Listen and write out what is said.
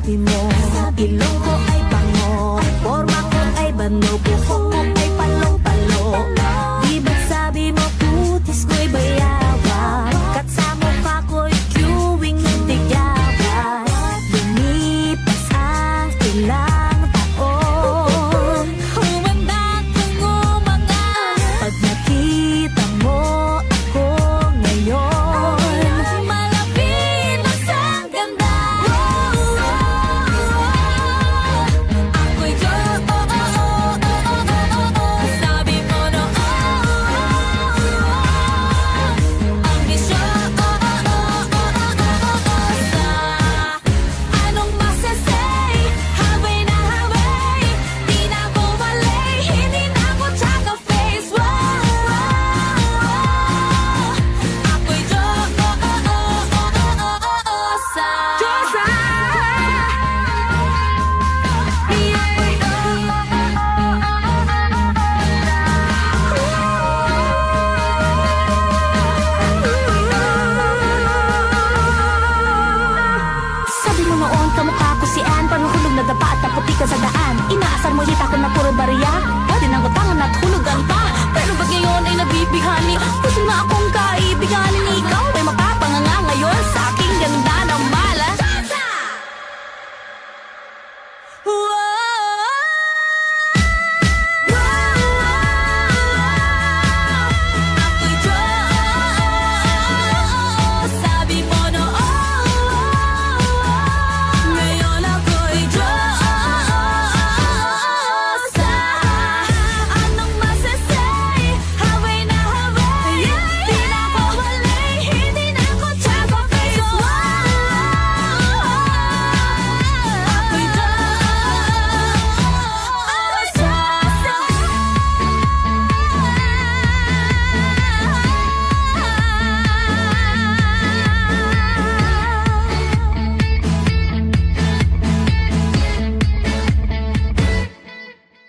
sabi mo, ilong ko ay bango, forma ko ay bano, buhok mo ay palong-palo. Di ba't sabi mo putis ko'y bayawan, kat sa mukha ko'y queuing ng tigawan. Lumipas ang ilang taon, humanda kong umangat. Pag nakita mo ako ngayon, malapit na sa ganda. Ako'y sabi mo noon, ang bisyo. Anong masasay? Habay na habay, di na ako malay, hindi na ako tsaka face. Ako'y Diyosa. Sabi mo noon, kamukha ko si Ann, panuhulog na dapa at naputi ka sa daan. Inaasar mo hita ko na puro bariya.